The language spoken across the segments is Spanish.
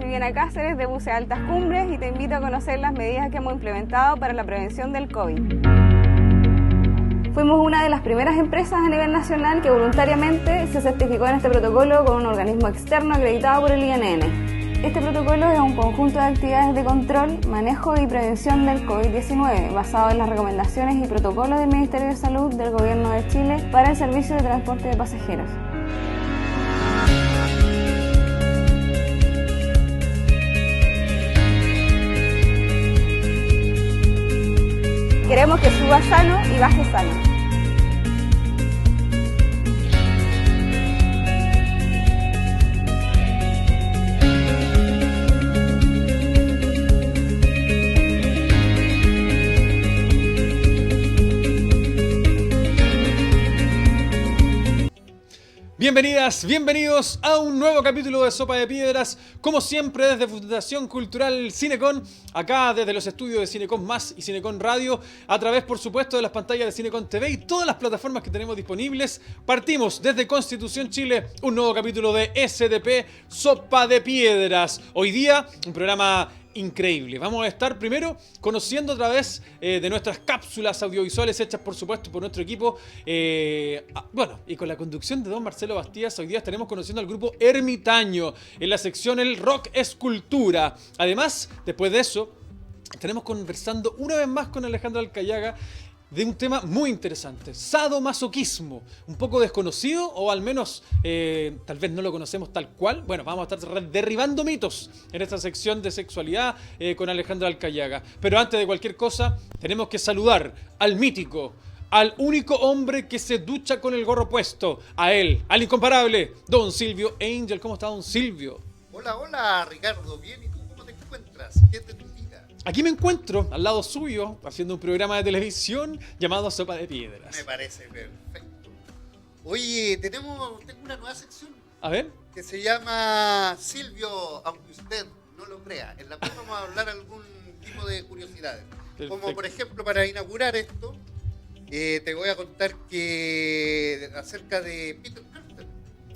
Silviana Cáceres de Bucea Altas Cumbres y te invito a conocer las medidas que hemos implementado para la prevención del COVID. Fuimos una de las primeras empresas a nivel nacional que voluntariamente se certificó en este protocolo con un organismo externo acreditado por el INN. Este protocolo es un conjunto de actividades de control, manejo y prevención del COVID-19, basado en las recomendaciones y protocolos del Ministerio de Salud del Gobierno de Chile para el servicio de transporte de pasajeros. Queremos que suba sano y baje sano. Bienvenidas, bienvenidos a un nuevo capítulo de Sopa de Piedras, como siempre desde Fundación Cultural Cinecon, acá desde los estudios de Cinecon Más y Cinecon Radio, a través por supuesto de las pantallas de Cinecon TV y todas las plataformas que tenemos disponibles. Partimos desde Constitución Chile, un nuevo capítulo de SDP Sopa de Piedras. Hoy día un programa increíble. Vamos a estar primero conociendo a través de nuestras cápsulas audiovisuales hechas por supuesto por nuestro equipo. Bueno, y con la conducción de don Marcelo Bastías, hoy día estaremos conociendo al grupo Ermitaño en la sección El Rock es Cultura. Además, después de eso, estaremos conversando una vez más con Alejandra Alcayaga de un tema muy interesante, sadomasoquismo, un poco desconocido o al menos tal vez no lo conocemos tal cual. Bueno, vamos a estar derribando mitos en esta sección de sexualidad con Alejandra Alcayaga. Pero antes de cualquier cosa, tenemos que saludar al mítico, al único hombre que se ducha con el gorro puesto, a él, al incomparable, don Silvio Angel. ¿Cómo está don Silvio? Hola, Ricardo. Bien, ¿y tú cómo te encuentras? ¿Qué te vida? Aquí me encuentro, al lado suyo, haciendo un programa de televisión llamado Sopa de Piedras. Me parece perfecto. Oye, tengo una nueva sección. A ver. Que se llama Silvio, aunque usted no lo crea. En la cual vamos a hablar algún tipo de curiosidades. Perfecto. Como por ejemplo, para inaugurar esto, te voy a contar que acerca de Peter Kürten.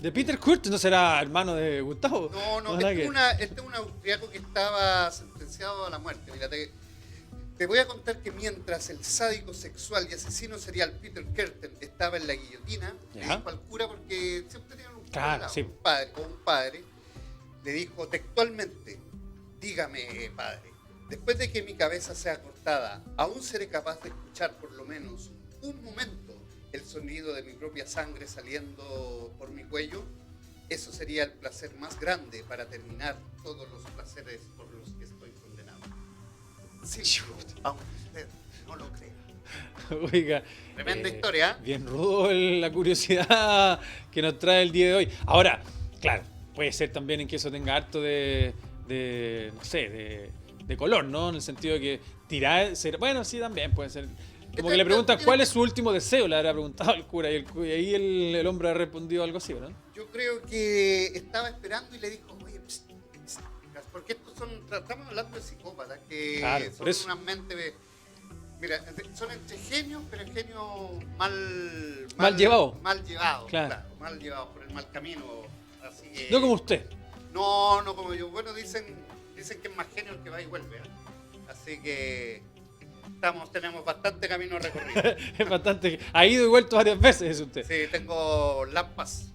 ¿De Peter Kürten? ¿No será hermano de Gustavo? No, este es un austriaco que estaba sentenciado a la muerte. Mira, te voy a contar que mientras el sádico sexual y asesino serial Peter Kürten estaba en la guillotina, le dijo al cura, porque siempre tenían un cura, sí, un padre, le dijo textualmente: dígame, padre, después de que mi cabeza sea cortada, ¿aún seré capaz de escuchar por lo menos un momento el sonido de mi propia sangre saliendo por mi cuello? Eso sería el placer más grande para terminar todos los placeres por los que estoy condenado. Sí, aunque usted no lo crea. Oiga, tremenda historia. Bien rudo la curiosidad que nos trae el día de hoy. Ahora, claro, puede ser también en que eso tenga harto de color, ¿no? En el sentido de que tirar, bueno, sí, también puede ser. Como que le preguntan cuál es su último deseo, le habrá preguntado al cura, y ahí el hombre ha respondido algo así, ¿no? Yo creo que estaba esperando y le dijo: oye, porque estamos hablando de psicópatas, que claro, son unas mentes, mira, son entre genios, pero genios mal llevados. Mal llevados, claro, mal llevados por el mal camino. Así que, no como usted. No como yo. Bueno, dicen que es más genio el que va y vuelve, ¿eh? Así que tenemos bastante camino recorrido. Es bastante. Ha ido y vuelto varias veces, es usted. Sí, tengo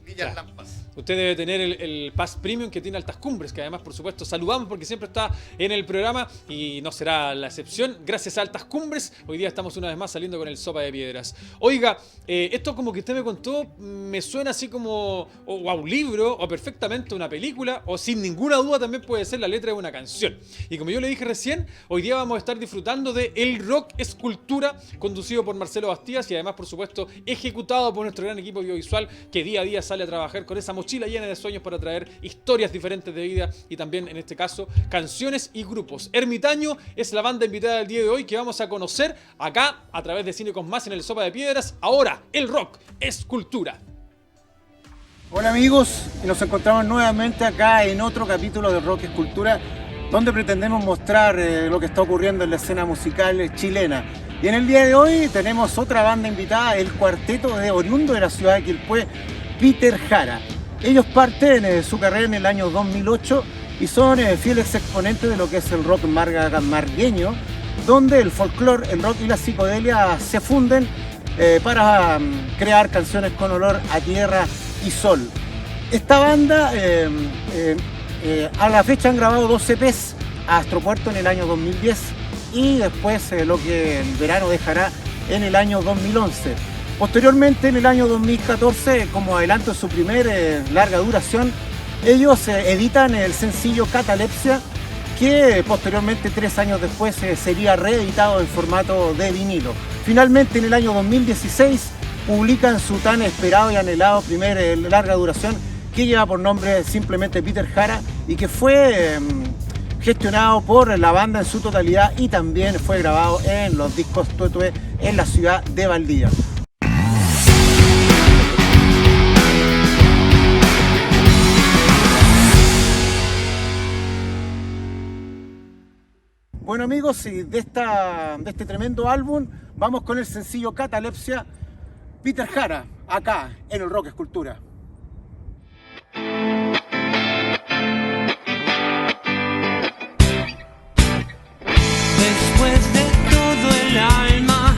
millas lampas. Usted debe tener el Pass Premium que tiene Altas Cumbres, que además, por supuesto, saludamos porque siempre está en el programa y no será la excepción. Gracias a Altas Cumbres, hoy día estamos una vez más saliendo con el Sopa de Piedras. Oiga, esto como que usted me contó, me suena así como a un libro, o perfectamente una película, o sin ninguna duda también puede ser la letra de una canción. Y como yo le dije recién, hoy día vamos a estar disfrutando de El Rock es Cultura, conducido por Marcelo Bastías y además, por supuesto, ejecutado por nuestro gran equipo audiovisual que día a día sale a trabajar con esa mochila llena de sueños para traer historias diferentes de vida y también, en este caso, canciones y grupos. Ermitaño es la banda invitada del día de hoy que vamos a conocer acá a través de Cinecon Más en el Sopa de Piedras. Ahora, El Rock es Cultura. Hola amigos, nos encontramos nuevamente acá en otro capítulo de Rock es Cultura, donde pretendemos mostrar lo que está ocurriendo en la escena musical chilena. Y en el día de hoy tenemos otra banda invitada, el cuarteto de oriundo de la ciudad de Quilpué, Peter Jara. Ellos parten su carrera en el año 2008 y son fieles exponentes de lo que es el rock margueño, donde el folclore, el rock y la psicodelia se funden para crear canciones con olor a tierra y sol. Esta banda a la fecha han grabado 2 EPs a Astropuerto en el año 2010 y después lo que el verano dejará en el año 2011. Posteriormente, en el año 2014, como adelanto de su primer larga duración, ellos editan el sencillo Catalepsia, que posteriormente, 3 años después, sería reeditado en formato de vinilo. Finalmente, en el año 2016, publican su tan esperado y anhelado primer larga duración, que lleva por nombre simplemente Peter Jara y que fue gestionado por la banda en su totalidad y también fue grabado en los discos Tuetue en la ciudad de Valdivia. Bueno amigos, y de este tremendo álbum vamos con el sencillo Catalepsia, Peter Jara, acá en el Rock Escultura. Después de todo el alma,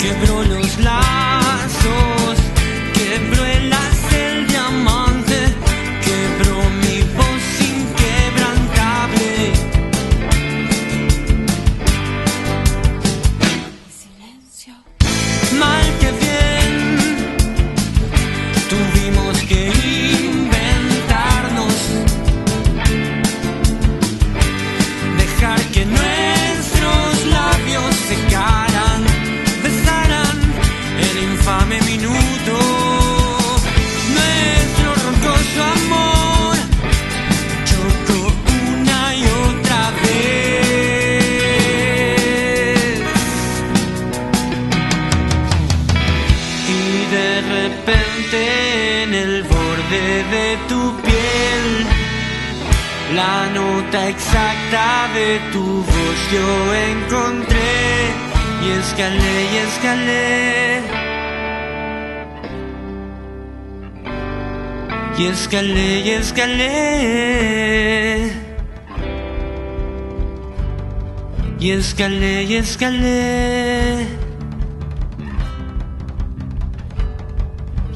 quebró los lazos, quebró el el diamante, quebró mi voz inquebrantable. Silencio. Mal que bien, tuvimos que inventarnos, dejar que nuestros labios secaran, besaran el infame minuto, nuestro roncoso amor chocó una y otra vez, y de repente en el borde de tu piel, la nota exacta de tu voz yo encontré, y escalé y escalé, y escalé y escalé, y escalé y escalé,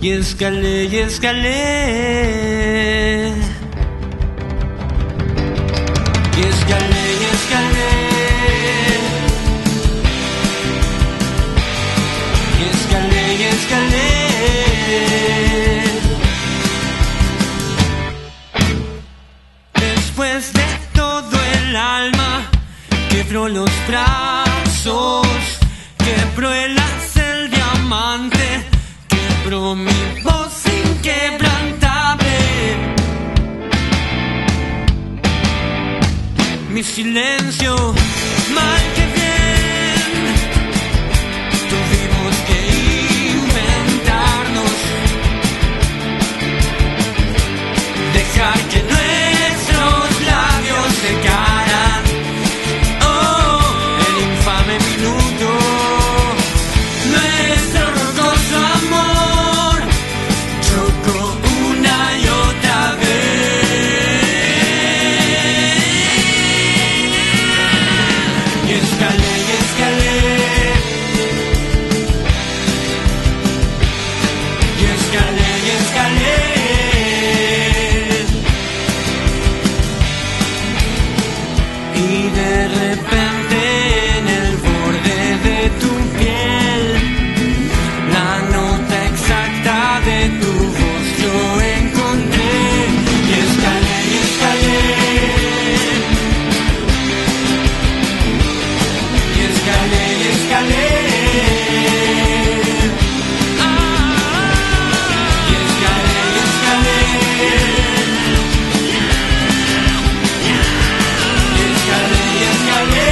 y escalé y escalé. Y escalé, y escalé, y escalé, y escalé. Después de todo el alma, quebró los brazos, quebró el diamante, quebró mi voz inquebrantable. Mi silencio, mal que bien, tuvimos que inventarnos, dejar que nuestros labios secaran, oh, el infame minuto, nuestro rocoso amor chocó una y otra vez. Y escalé, y escalé, y escalé, y escalé, y de repente en el borde de tu piel, la nota exacta de tu voz yo encontré, y escalé, y escalé, y escalé, y escalé, ah, y escalé, y escalé, y escalé, y escalé.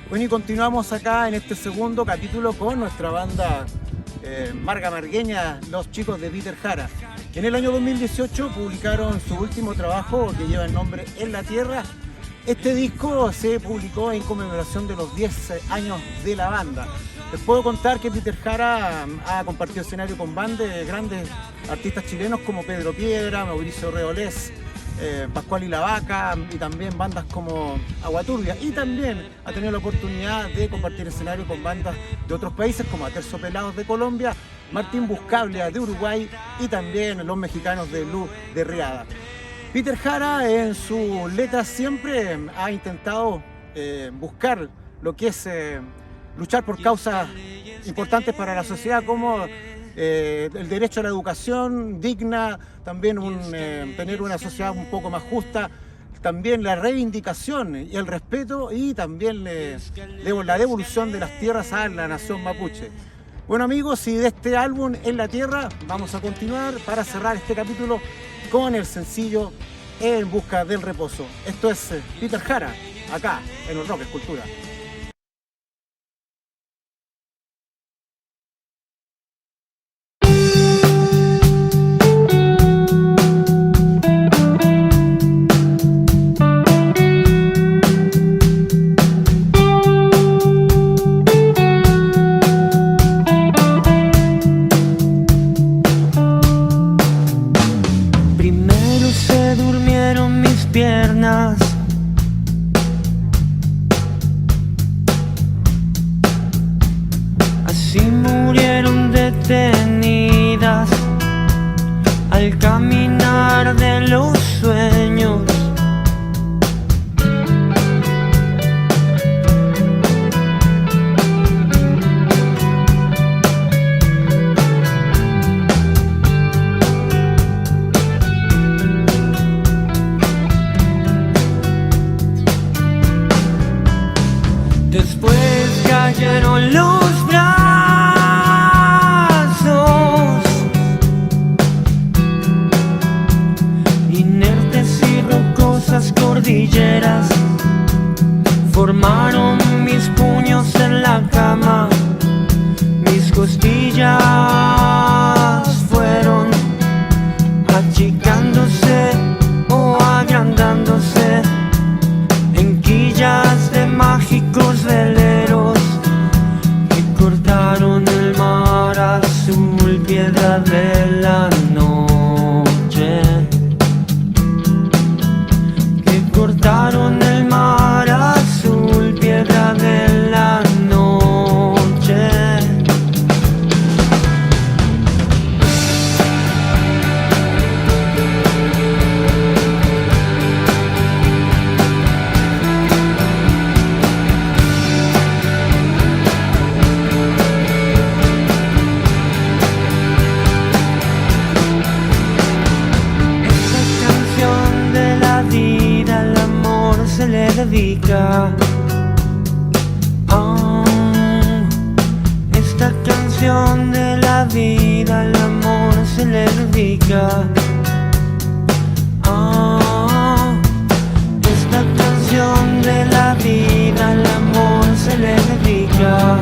Bueno, y continuamos acá en este segundo capítulo con nuestra banda margueña, los chicos de Peter Jara. En el año 2018 publicaron su último trabajo que lleva el nombre En la Tierra. Este disco se publicó en conmemoración de los 10 años de la banda. Les puedo contar que Peter Jara ha compartido escenario con bandas de grandes artistas chilenos como Pedro Piedra, Mauricio Reolés, Pascual y la Vaca, y también bandas como Agua Turbia. Y también ha tenido la oportunidad de compartir escenario con bandas de otros países como Aterciopelados de Colombia, Martín Buscaglia de Uruguay y también los mexicanos de Luz de Riada. Peter Jara en sus letras siempre ha intentado buscar lo que es luchar por causas importantes para la sociedad, como el derecho a la educación digna, también tener una sociedad un poco más justa, también la reivindicación y el respeto, y también la devolución de las tierras a la nación mapuche. Bueno amigos, y de este álbum En la Tierra vamos a continuar para cerrar este capítulo con el sencillo En Busca del Reposo. Esto es Peter Jara, acá en el Rock es Cultura. Piernas, así murieron detenidas al caminar de los sueños. Después cayeron los brazos, inertes y rocosas cordilleras formaron mis puños en la cama, mis costillas fueron achicándose o agrandándose en quillas de mágicos veleros que cortaron el mar azul, piedra de la noche, que cortaron el mar azul, piedra de la noche. Se le dedica. Oh, esta canción de la vida al amor se le dedica. Oh, esta canción de la vida al amor se le dedica.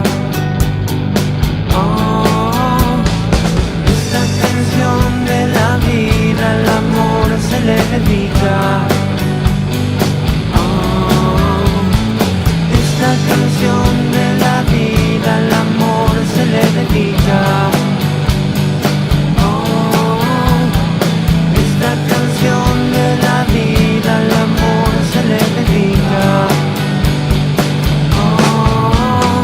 Oh, esta canción de la vida al amor se le dedica. Esta canción de la vida al amor se le dedica. Oh, esta canción de la vida al amor se le dedica. Oh,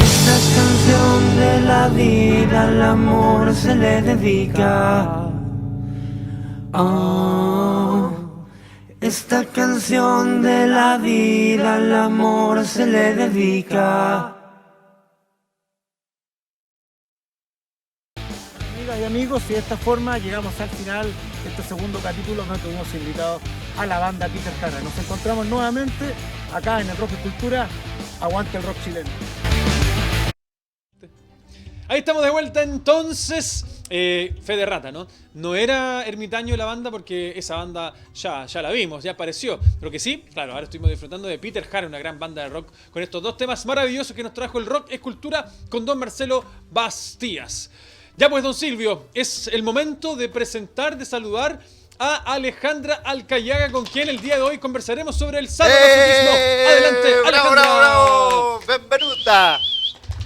esta canción de la vida al amor se le dedica. Oh, esta canción de la vida al amor se le dedica. Amigas y amigos, y de esta forma llegamos al final de este segundo capítulo donde tuvimos invitados a la banda Peter Jara. Nos encontramos nuevamente acá en el Rock es Cultura. Aguante el rock chileno. Ahí estamos de vuelta entonces. Fe de rata, ¿no? No era ermitaño la banda porque esa banda ya la vimos, ya apareció. Pero que sí, claro, ahora estuvimos disfrutando de Peter Jara, una gran banda de rock, con estos dos temas maravillosos que nos trajo el Rock es Cultura con don Marcelo Bastías. Ya pues, don Silvio, es el momento de presentar, de saludar a Alejandra Alcayaga, con quien el día de hoy conversaremos sobre el sadomasoquismo. Adelante, ¡Bravo, Alejandra. bravo, bravo!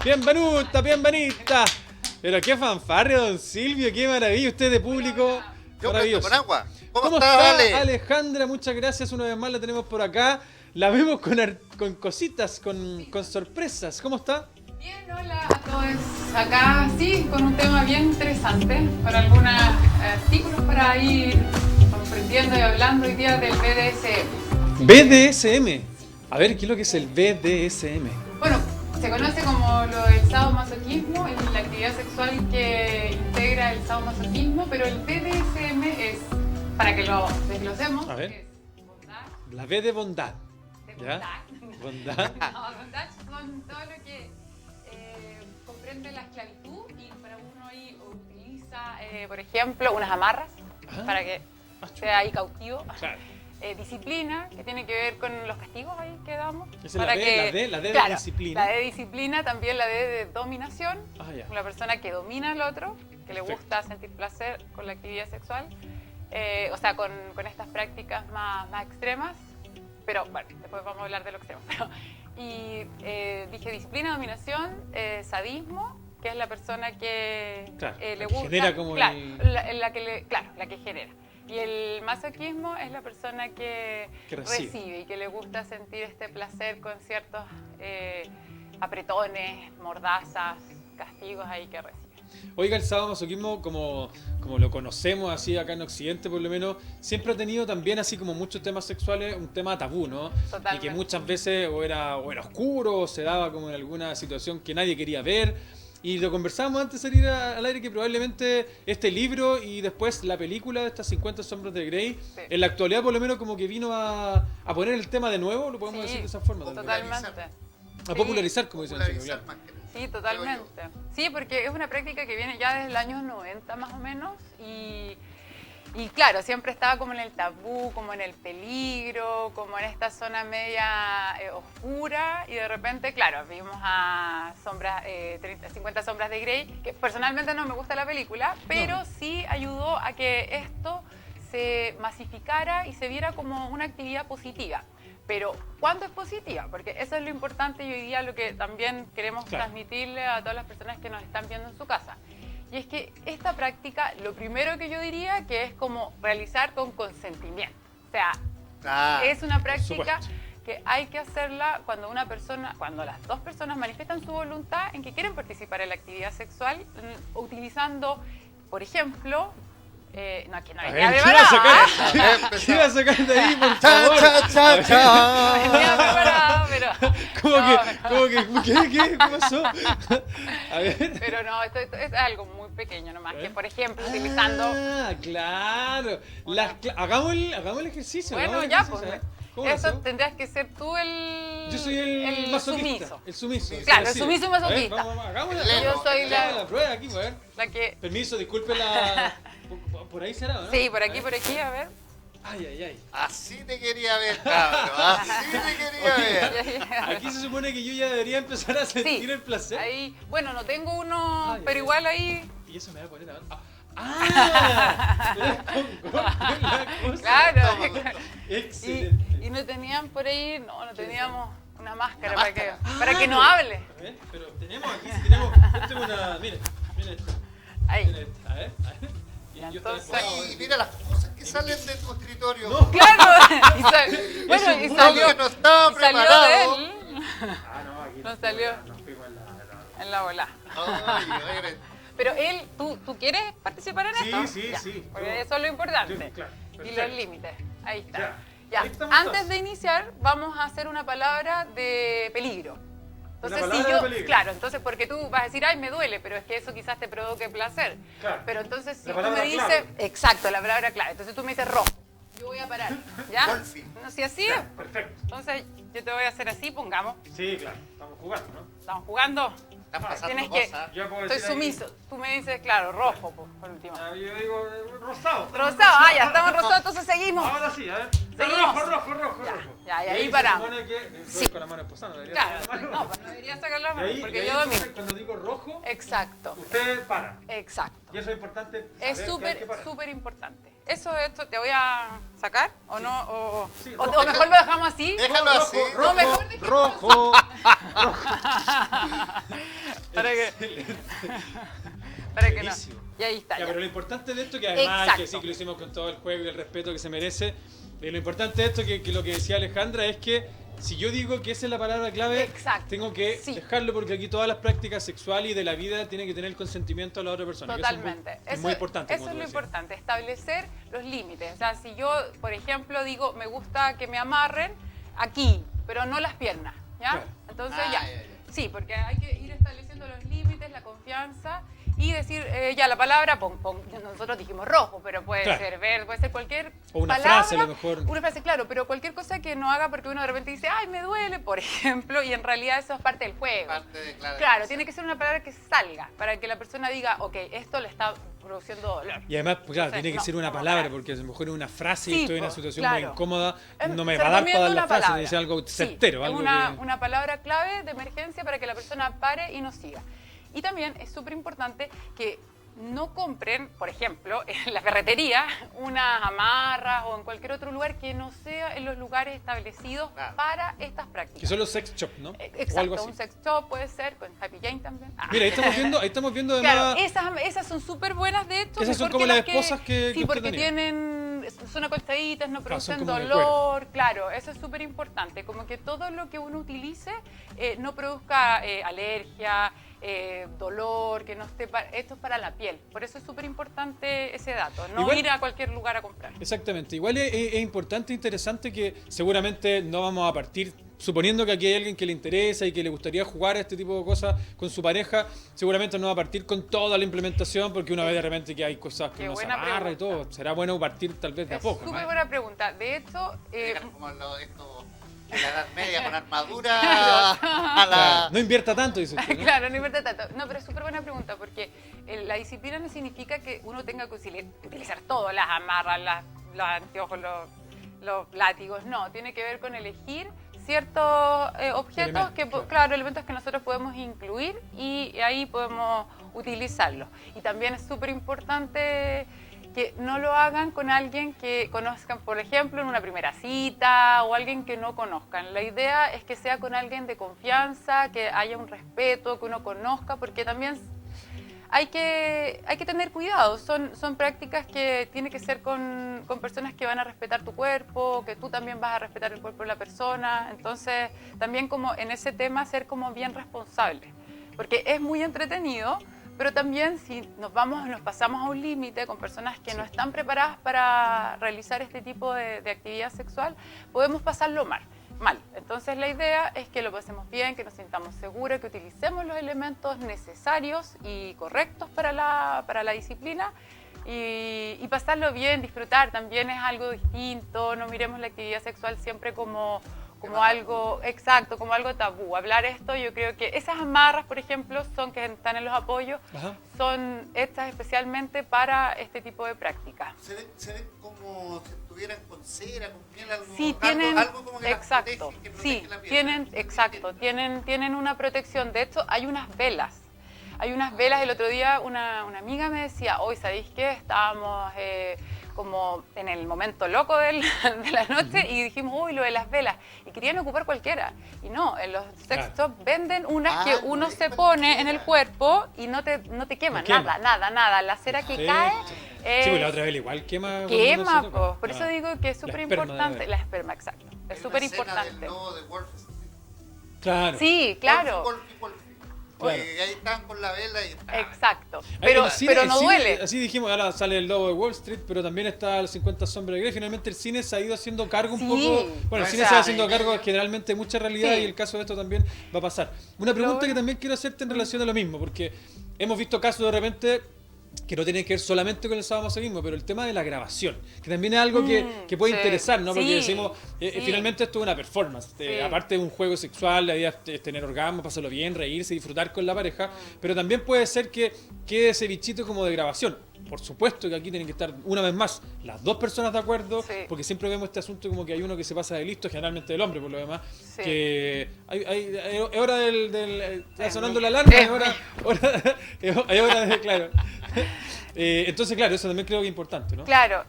¡Bienvenuta! Bienvenida. Pero qué fanfarria, don Silvio, qué maravilla, usted de público. Yo Maravilloso. con agua. ¿Cómo está, Alejandra? Muchas gracias, una vez más la tenemos por acá. La vemos con cositas, con sorpresas. ¿Cómo está? Bien, hola a todos. Acá sí, con un tema bien interesante, para algunos artículos para ir comprendiendo y hablando hoy día del BDSM. BDSM. A ver, ¿qué es lo que es el BDSM? Bueno, se conoce como lo del sadomasoquismo, es la actividad sexual que integra el sadomasoquismo, pero el BDSM es, para que lo desglosemos, A ver. es bondad, La B de bondad. de ¿Ya? bondad. Bondad. No, bondad son todo lo que comprende la esclavitud y para uno ahí utiliza, por ejemplo, unas amarras para que sea ahí cautivo. Claro. Disciplina, que tiene que ver con los castigos ahí que damos. Esa es la D, la D claro, de disciplina. La D de disciplina, también la D de dominación. Ah, ya. Una persona que domina al otro, que le Perfecto. gusta sentir placer con la actividad sexual. O sea, con estas prácticas más extremas. Pero bueno, después vamos a hablar de lo extremo. Y dije disciplina, dominación, sadismo, que es la persona que Claro, le la que gusta. genera como claro, el- la que genera. Y el masoquismo es la persona que recibe y que le gusta sentir este placer con ciertos apretones, mordazas, castigos ahí que recibe. Oiga, el sadomasoquismo, como lo conocemos así acá en Occidente por lo menos, siempre ha tenido también así como muchos temas sexuales, un tema tabú, ¿no? Totalmente. Y que muchas veces o era oscuro, o se daba como en alguna situación que nadie quería ver. Y lo conversábamos antes de salir al aire que probablemente este libro y después la película de estas 50 sombras de Grey, Sí. en la actualidad por lo menos como que vino a poner el tema de nuevo, lo podemos Sí, decir de esa forma. tal vez. Totalmente. A popularizar, como dicen. Popularizar más que nada. Sí, totalmente. Sí, porque es una práctica que viene ya desde el año 90 más o menos y claro, siempre estaba como en el tabú, como en el peligro, como en esta zona media oscura y de repente, claro, vimos a 50 sombras de Grey, que personalmente no me gusta la película, pero sí ayudó a que esto se masificara y se viera como una actividad positiva. Pero, ¿cuándo es positiva? Porque eso es lo importante y hoy día lo que también queremos transmitirle a todas las personas que nos están viendo en su casa. Y es que esta práctica, lo primero que yo diría que es como realizar con consentimiento. O sea, es una práctica que hay que hacerla cuando cuando las dos personas manifiestan su voluntad en que quieren participar en la actividad sexual, utilizando, por ejemplo, no, que no A venía ver, ¿qué iba a preparada, sacar? ¿Qué iba a sacar de ahí, por Cha, favor? cha, cha, no cha. venía preparada, pero... ¿Cómo no, que? ¿Qué pasó? A ver. Pero no, esto es algo muy pequeño nomás, que por ejemplo utilizando... Ah, claro. Hagamos el ejercicio. Bueno, hagamos el ya, ejercicio, pues, ¿eh? ¿Cómo eso hacemos? tendrías que ser tú el... Yo soy el masoquista. sumiso. El sumiso. Claro, sí, el sumiso y masoquista. A ver, vamos, hagámosla. Yo soy la- Hagamos la prueba aquí, a ver. La que... Permiso, disculpe la... Por ahí será, ¿no? Sí, por A aquí, ver. a ver. Ay. Así te quería ver, cabrón. Así te quería ver. Aquí se supone que yo ya debería empezar a sentir Sí, el placer. ahí, bueno, no tengo uno, Ay, pero ay. igual ahí... Y eso me va a poner a... ¡Ah! Con la cosa. Claro. Excelente. Y no tenían por ahí, no teníamos una máscara Una para que no hable. A ver, pero tenemos aquí, si tenemos... Yo tengo una... Miren esto. Ahí. Miren esto. A ver. Y yo estoy Entonces- enfocado, Oye, mira las cosas que salen de tu escritorio. No. Claro. Bueno, y un salió, que no estaba y salió preparado. de él. no, aquí No salió en la bola. Ay, oye, Pero él, ¿tú quieres participar en Sí, esto? sí, Ya, sí. Porque eso es lo importante. Sí, claro, Y perfecto. los límites. Ahí está. Ya. Ya. Ahí estamos Antes todos. de iniciar, vamos a hacer una palabra de peligro. Entonces, palabra si de yo, peligro. claro, entonces porque tú vas a decir, ay, me duele, pero es que eso quizás te provoque placer. Claro. Pero entonces, si La tú palabra me dices, clave. exacto, la palabra clave. Entonces tú me dices rojo. Yo voy a parar. ¿Ya? Golfi. No, si así es. Perfecto. Entonces, yo te voy a hacer así, pongamos. Sí, claro. Estamos jugando, ¿no? Estamos jugando. Están pasando Tienes que... cosas. Yo puedo Estoy decir ahí- sumiso. Tú me dices, claro, rojo, por último. Ah, yo digo rosado. Rosado, ya estamos rosados, entonces seguimos. Ahora sí, a ver. Seguimos. Rojo. Ya, y Y ahí se paramos. supone que Sí. con la mano esposando, debería Claro, sacar la mano. no, pues no debería sacar la Y mano, ahí, porque y ahí yo entonces, domino. cuando digo rojo, Exacto, usted para. exacto. Y eso es importante. Es saber que hay que parar. súper importante. Esto te voy a sacar o no, o, Sí, o rojo. mejor lo dejamos así. Déjalo así. No, mejor Rojo. para que para que no. Buenísimo. Y ahí está. Ya, ya. pero lo importante de esto, que además Exacto. que sí que lo hicimos con todo el juego y el respeto que se merece, lo importante de esto, que lo que decía Alejandra, es que si yo digo que esa es la palabra clave, Exacto. tengo que Sí. dejarlo, porque aquí todas las prácticas sexuales y de la vida tienen que tener el consentimiento de la otra persona. que eso es muy- Totalmente. es muy importante. Eso como es tú lo decías. importante, establecer los límites. O sea, si yo, por ejemplo, digo, me gusta que me amarren aquí, pero no las piernas, ¿ya? Claro. Entonces Ah, ya. ya. Sí, porque hay que ir estableciendo los límites, la confianza y decir, ya la palabra, nosotros dijimos rojo, pero puede Claro. ser verde, puede ser cualquier O una palabra, frase, a lo mejor. Una frase, claro, pero cualquier cosa que no haga porque uno de repente dice, ay, me duele, por ejemplo, y en realidad eso es parte del juego. Parte de, Claro, tiene que ser una palabra que salga para que la persona diga, ok, esto le está produciendo dolor. Y además, pues, claro, Entonces, tiene que no, ser una vamos a palabra, parar. porque a lo mejor es una frase Sí, y estoy en una po, situación muy claro. incómoda, no me Se va a dar recomienda para dar la una frase, palabra. tiene que ser algo Sí, certero, es algo una palabra clave de emergencia para que la persona pare y nos siga. Y también es súper importante que no compren, por ejemplo, en la ferretería, unas amarras o en cualquier otro lugar que no sea en los lugares establecidos Claro. para estas prácticas. que son los sex shop, ¿no? O algo Exacto, así. un sex shop puede ser, con Happy Jane también. Ah. Mira, ahí estamos viendo Claro, además. esas son súper buenas de hecho. Esas son mejor como que las las esposas que Sí, usted porque tenía. tienen, son acostaditas, no producen como de dolor. Claro, eso es súper importante. Como que todo lo que uno utilice no produzca alergia, dolor, que no esté... Esto es para la piel. Por eso es súper importante ese dato. No Igual- ir a cualquier lugar a comprar. Exactamente. Igual es importante e interesante que seguramente no vamos a partir, suponiendo que aquí hay alguien que le interesa y que le gustaría jugar a este tipo de cosas con su pareja, seguramente no va a partir con toda la implementación, porque una vez de repente que hay cosas que Qué uno se buena amarra y pregunta. todo. Será bueno partir tal vez de a Es poco. súper ¿no? buena pregunta. De hecho... Como esto de la Edad Media con armadura a la... Claro, no invierta tanto, dice usted, ¿no? Claro, no importa tanto. No, pero es súper buena pregunta porque la disciplina no significa que uno tenga que utilizar todo, las amarras, los anteojos, los látigos. No, tiene que ver con elegir ciertos objetos, Elementos, que, claro. claro, elementos que nosotros podemos incluir y ahí podemos utilizarlos. Y también es súper importante que no lo hagan con alguien que conozcan, por ejemplo, en una primera cita o alguien que no conozcan. La idea es que sea con alguien de confianza, que haya un respeto, que uno conozca, porque también hay que tener cuidado. Son prácticas que tienen que ser con personas que van a respetar tu cuerpo, que tú también vas a respetar el cuerpo de la persona. Entonces, también como en ese tema ser como bien responsable, porque es muy entretenido. Pero también si nos pasamos a un límite con personas que no están preparadas para realizar este tipo de actividad sexual, podemos pasarlo mal. Entonces la idea es que lo pasemos bien, que nos sintamos seguros, que utilicemos los elementos necesarios y correctos para la disciplina y pasarlo bien, disfrutar. También es algo distinto, no miremos la actividad sexual siempre como algo exacto, como algo tabú. Hablar esto, yo creo que esas amarras, por ejemplo, que están en los apoyos, Ajá. son hechas especialmente para este tipo de prácticas. Se ven como si estuvieran con cera, con piel, algo, Sí, tienen, algo como que las exacto, protege, que protege sí, la piel. tienen, exacto, tienen una protección. De hecho, hay unas velas. El otro día una amiga me decía, hoy, ¿sabéis qué? Estábamos como en el momento loco de la noche y dijimos, uy, lo de las velas. Y querían ocupar cualquiera. Y no, en los sex Claro. shops venden unas Ah, que no uno es se cualquiera. pone en el cuerpo y no te queman, No quema. nada. La cera que Sí. cae Sí, pues la otra vez igual quema. cuando uno quema, se toca. por eso Ah. digo que es La súper esperma de importante. haber. La esperma, exacto. Hay Es una súper escena importante. del lobo de Wolfenstein. Claro. Sí, claro. Wolfie. Claro. Ahí están con la vela y están. Exacto. Ay, Pero, el cine- pero el no cine, duele. Así dijimos, ahora sale el lobo de Wall Street, pero también está los 50 sombras de Grey. Finalmente el cine se ha ido haciendo cargo un Sí. poco. Bueno, el O cine sea, se va haciendo cargo de generalmente mucha realidad Sí. y el caso de esto también va a pasar. Una pregunta bueno. que también quiero hacerte en relación a lo mismo, porque hemos visto casos de repente que no tiene que ver solamente con el sadomasoquismo, pero el tema de la grabación, que también es algo que puede sí, interesar, ¿no? Porque sí, decimos, sí. finalmente esto es una performance, Sí. aparte de un juego sexual, la idea es tener orgasmo, pasarlo bien, reírse, disfrutar con la pareja, pero también puede ser que quede ese bichito como de grabación. Por supuesto que aquí tienen que estar, una vez más, las dos personas de acuerdo, Sí. porque siempre vemos este asunto como que hay uno que se pasa de listo, generalmente el hombre por lo demás, Sí. que es hora está sonando la alarma, es hora de, claro. Entonces, claro, eso también creo que es importante, ¿no? Claro,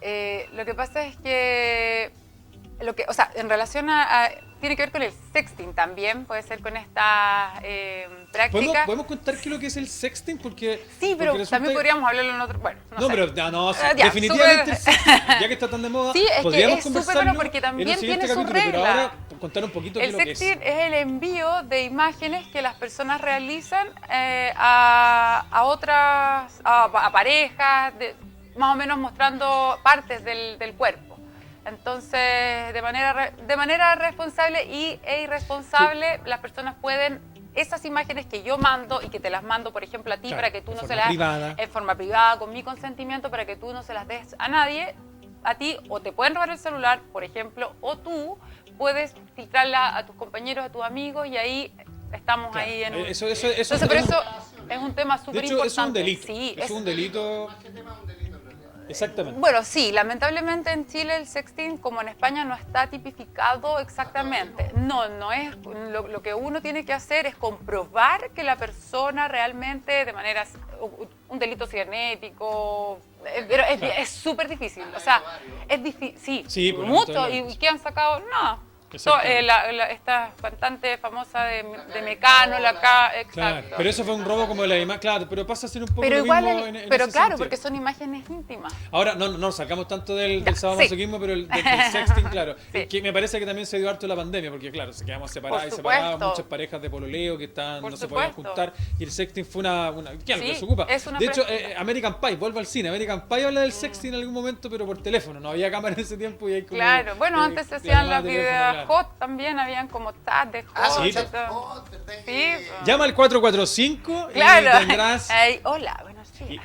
lo que pasa es que, o sea, en relación tiene que ver con el sexting también, puede ser con esta práctica. ¿Podemos contar qué es lo que es el sexting? Porque, Sí, pero porque resulta- también podríamos hablarlo en otro, bueno, no No, sé. pero no, sí, Ya, definitivamente súper- el sexting, ya que está tan de moda, Sí, es que podríamos es súper conversarlo bueno porque en también el siguiente tiene su capítulo, pero regla. ahora contar un poquito qué El es lo que es. sexting es el envío de imágenes que las personas realizan a otras, a parejas, más o menos mostrando partes del cuerpo. Entonces, de manera responsable e irresponsable, las personas pueden, esas imágenes que yo mando y que te las mando, por ejemplo, a ti, Claro, para que tú de no se forma las... privada. En forma privada, con mi consentimiento, para que tú no se las des a nadie, a ti, o te pueden robar el celular, por ejemplo, o tú puedes filtrarla a tus compañeros, a tus amigos, y ahí estamos Claro, ahí en un... eso Entonces, por eso es un tema de súper hecho, importante. eso es un delito. Sí, es un delito. Más que tema, es un delito en realidad. Exactamente. Bueno, sí, lamentablemente en Chile el sexting, como en España, no está tipificado exactamente. No es. Lo que uno tiene que hacer es comprobar que la persona realmente, de manera. Un delito cibernético. Pero es súper difícil. O sea, es difícil. Sí, por mucho. lamentablemente. ¿Y qué han sacado? No. Exactamente. Esta cantante famosa de Mecano, exacto. Claro, pero eso fue un robo como de la imagen, claro, pero pasa a ser un poco Pero lo igual, mismo en pero ese claro, sentido. porque son imágenes íntimas. Ahora, no nos sacamos tanto del Ya, sadomasoquismo, pero del sexting, claro. Sí. Que me parece que también se dio harto la pandemia, porque claro, se quedamos separados Por y separados, supuesto. muchas parejas de pololeo que Por no se podían supuesto. juntar, y el sexting fue una que algo Sí, que se ocupa. es una De hecho, práctica. American Pie, vuelvo al cine, American Pie habla del sexting en algún momento, pero por teléfono, no había cámara en ese tiempo y hay como... Claro, bueno, antes se hacían llamada las de teléfono, videos claro. hot también, habían como chat de hot. Ah, sí, y chat todo. hot, ¿verdad? Sí, Llama al 445 claro. y tendrás... Ay, hola, buenos Y, días.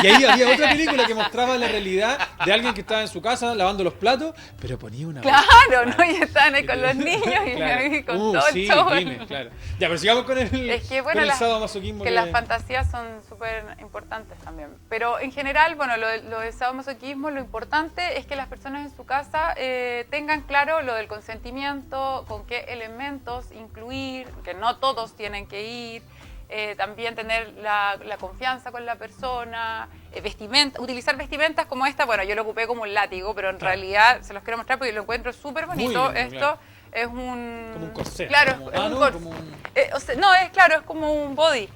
y ahí había otra película que mostraba la realidad de alguien que estaba en su casa lavando los platos, pero ponía una... Claro, ¿no? Y estaban ahí con los niños y Claro. con todo Sí, el show. dime, claro. Ya, pero sigamos con el, Es que bueno, con el sadomasoquismo. que las fantasías son súper importantes también. Pero en general, bueno, lo del sadomasoquismo, lo importante es que las personas en su casa tengan claro lo del consentimiento, con qué elementos incluir, que no todos tienen que ir. También tener la confianza con la persona, utilizar vestimentas como esta. Bueno, yo lo ocupé como un látigo, pero en Claro. realidad se los quiero mostrar porque lo encuentro súper bonito. Muy lindo, Esto claro. es un... Como un corset. Claro, como, es un no, corset. como un... O sea, no, es claro, es como un body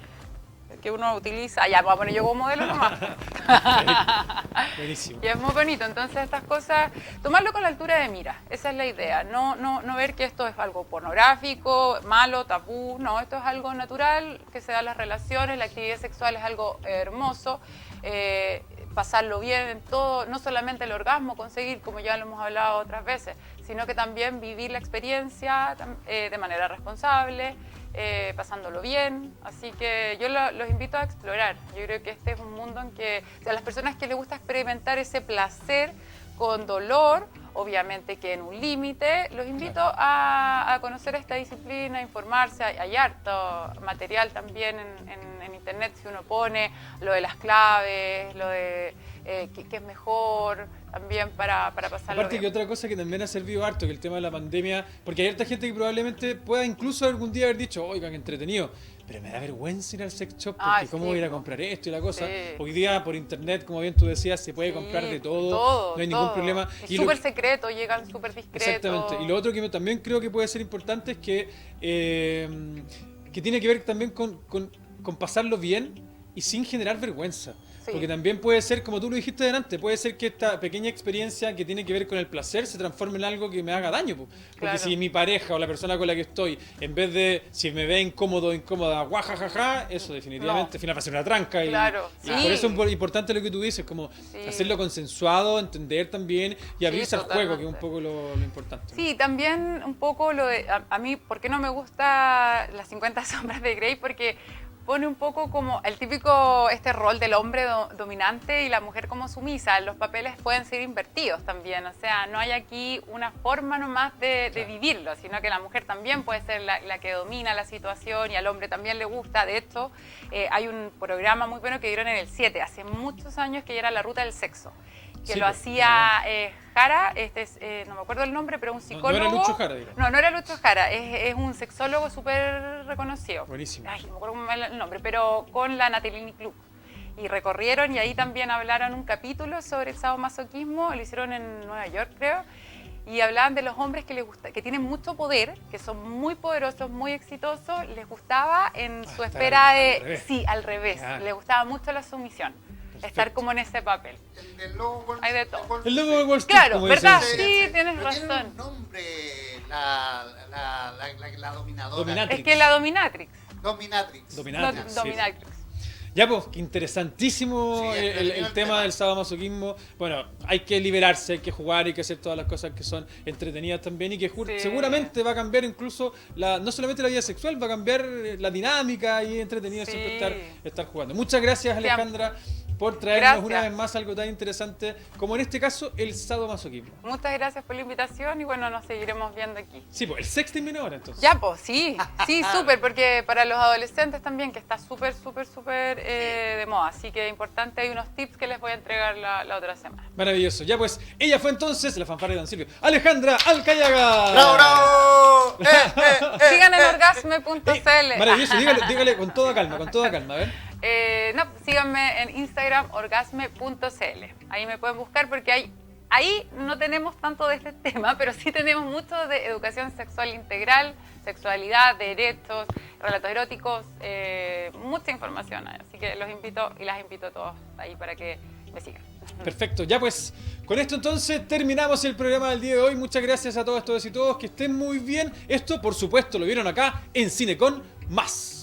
que uno utiliza. Ya, voy a poner yo como modelo nomás. Buenísimo. Y es muy bonito. Entonces, estas cosas, tomarlo con la altura de mira. Esa es la idea. No ver que esto es algo pornográfico, malo, tabú. No, esto es algo natural, que se da en las relaciones. La actividad sexual es algo hermoso. Pasarlo bien en todo, no solamente el orgasmo conseguir, como ya lo hemos hablado otras veces, sino que también vivir la experiencia de manera responsable, pasándolo bien. Así que yo los invito a explorar. Yo creo que este es un mundo en que, o sea, las personas que les gusta experimentar ese placer con dolor, obviamente que en un límite, los invito a conocer esta disciplina, a informarse. Hay harto material también en internet, si uno pone lo de las claves, lo de qué es mejor, también para pasarlo Aparte bien. que otra cosa que también ha servido harto, que el tema de la pandemia, porque hay harta gente que probablemente pueda incluso algún día haber dicho, oigan, qué entretenido, pero me da vergüenza ir al sex shop porque Ay, cómo sí, voy a ir a po. comprar esto y la cosa. Sí. Hoy día por internet, como bien tú decías, se puede Sí, comprar de todo, no hay ningún problema. Y lo súper que- secreto, llegan súper discretos. Exactamente. Y lo otro que también creo que puede ser importante es que tiene que ver también con pasarlo bien y sin generar vergüenza. Sí. Porque también puede ser, como tú lo dijiste delante, puede ser que esta pequeña experiencia que tiene que ver con el placer se transforme en algo que me haga daño. Porque Claro. si mi pareja o la persona con la que estoy, en vez de, si me ve incómodo o incómoda, guajajaja, eso definitivamente al final va a ser una tranca. Claro, y sí. por eso es importante lo que tú dices, como Sí. hacerlo consensuado, entender también y abrirse al juego, que es un totalmente. poco lo importante. Sí, también un poco lo de, a mí, ¿por qué no me gusta las 50 sombras de Grey? Porque impone un poco como el típico rol del hombre dominante y la mujer como sumisa. Los papeles pueden ser invertidos también, o sea, no hay aquí una forma nomás de vivirlo, sino que la mujer también puede ser la que domina la situación y al hombre también le gusta. De hecho, hay un programa muy bueno que dieron en el 7, hace muchos años, que era La Ruta del Sexo, que Sí, lo pues, hacía Jara, no me acuerdo el nombre, pero un psicólogo. No era Lucho Jara, digamos. No era Lucho Jara, es un sexólogo súper reconocido. Buenísimo. Ay, no me acuerdo cómo es el nombre, pero con la Natalie Club. Y recorrieron y ahí también hablaron un capítulo sobre el sadomasoquismo, lo hicieron en Nueva York, creo. Y hablaban de los hombres que les gusta, que tienen mucho poder, que son muy poderosos, muy exitosos, les gustaba en su esfera al revés. Sí, al revés. Claro. Les gustaba mucho la sumisión, estar como en ese papel. El del lobo Wall- Hay de todo. Wall El lobo de Street. Wall Street, Claro, como ¿verdad? dicen. Sí, tienes Pero tiene razón. un nombre, la dominadora. Dominatrix. Es que la dominatrix. Dominatrix. Dominatrix, sí. Dominatrix. Ya, pues, qué interesantísimo Sí, el tema del sadomasoquismo. Bueno, hay que liberarse, hay que jugar, hay que hacer todas las cosas que son entretenidas también y que Sí. seguramente va a cambiar incluso, no solamente la vida sexual, va a cambiar la dinámica y entretenido Sí. siempre estar jugando. Muchas gracias, Siempre. Alejandra, por traernos Gracias. una vez más algo tan interesante como en este caso el sadomasoquismo. Muchas gracias por la invitación y bueno, nos seguiremos viendo aquí. Sí, pues el sexting viene ahora entonces. Ya, pues sí, súper, porque para los adolescentes también, que está súper de moda, así que importante, hay unos tips que les voy a entregar la otra semana. Maravilloso. Ya pues, ella fue entonces la fanfarria de Don Silvio. Alejandra Alcayaga. ¡Bravo, bravo! Sigan en orgasme.cl. Maravilloso, dígale con toda calma, a ver. Síganme en Instagram orgasme.cl. Ahí me pueden buscar porque ahí no tenemos tanto de este tema, pero sí tenemos mucho de educación sexual integral, sexualidad, derechos, relatos eróticos, mucha información. Así que los invito y las invito a todos ahí para que me sigan. Perfecto, ya pues, con esto entonces terminamos el programa del día de hoy. Muchas gracias a todos y todos, que estén muy bien. Esto, por supuesto, lo vieron acá en Cinecon Más.